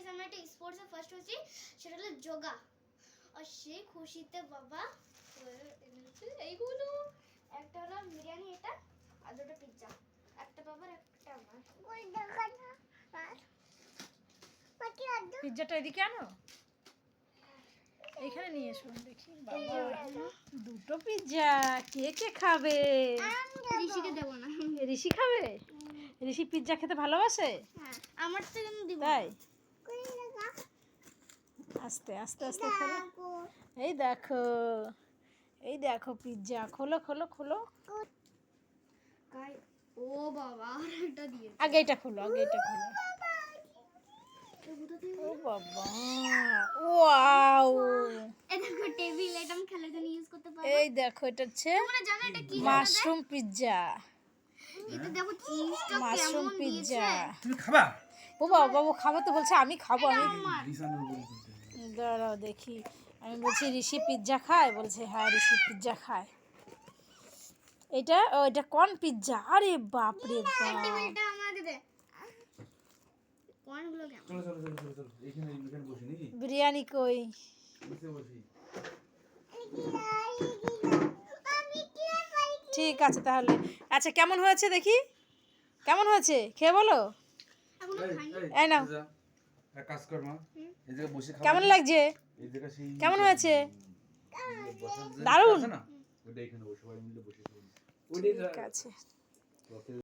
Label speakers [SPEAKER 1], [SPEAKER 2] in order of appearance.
[SPEAKER 1] Guys আমরা একটা স্পোর্টসে first হয়েছি, সেটা হলো যোগা। আর সেই খুশিতে বাবা এইগুলো একটা হলো বিরিয়ানি, এটা আর দুটো পিৎজা, একটা বাবার একটা আমার।
[SPEAKER 2] পিৎজাটা এদিকে আনো, এইখানে নিয়ে এসো দেখি। বাবা দুটো পিৎজা, কে কে খাবে?
[SPEAKER 1] ঋষিকে দেব না।
[SPEAKER 2] ঋষি খাবে? ঋষি পিৎজা খেতে ভালোবাসে?
[SPEAKER 1] হ্যাঁ, আমার তো কিন্তু দিব।
[SPEAKER 2] তাই আস্তে আস্তে আস্তে খোলো। এই দেখো, এই দেখো পিৎজা, খোলো খোলো খোলো।
[SPEAKER 1] ও বাবা এটা দিয়ে
[SPEAKER 2] আগে এটা খোলো, আগে এটা খোলো। ও বাবা, ওয়াও!
[SPEAKER 1] এই দেখো টেবিল, এটা আমি খেলার জন্য ইউজ করতে পারবো।
[SPEAKER 2] এই দেখো এটা হচ্ছে
[SPEAKER 1] তোমরা জানো এটা কি?
[SPEAKER 2] Mushroom pizza.
[SPEAKER 1] এটা দেখো চিজটা
[SPEAKER 2] মাশরুম
[SPEAKER 1] কেমন দিয়েছে।
[SPEAKER 2] পিৎজা।
[SPEAKER 3] তুমি খাবা?
[SPEAKER 2] ও বাবা, বাবু খাবো তো বলছে, আমি খাবো। আমি
[SPEAKER 3] রিসানের উপরে
[SPEAKER 2] দাঁড়াও দেখি, আমি বলছি ঋষি পিৎজা খায়, বলছে হ্যাঁ ঋষি পিৎজা খায়। এটা ও এটা কোন পিৎজা? আরে বাপ রে বাপ!
[SPEAKER 1] টেবিলটা আমাকে দে। কোনগুলো কেমন?
[SPEAKER 3] চলো চলো চলো চলো চলো, এইখানে এইখানে বসি নাকি?
[SPEAKER 2] বিরিয়ানি কই?
[SPEAKER 3] বসে বসি।
[SPEAKER 2] ঠিক আছে তাহলে। আচ্ছা কেমন হয়েছে দেখি, কেমন হয়েছে খেয়ে বলো।
[SPEAKER 1] এখনো খাইনি।
[SPEAKER 2] এই নাও।
[SPEAKER 3] যা, এক কাজ কর মা, এই জায়গায় বসে খাও।
[SPEAKER 2] কেমন লাগছে?
[SPEAKER 3] এই জায়গা সেই
[SPEAKER 2] কেমন হয়েছে?
[SPEAKER 3] বসার জায়গা
[SPEAKER 2] দারুণ।
[SPEAKER 3] আছে না? ওইটা এখানে বসে সবাই মিলে বসে খাবো। ওইটাই
[SPEAKER 2] ঠিক আছে।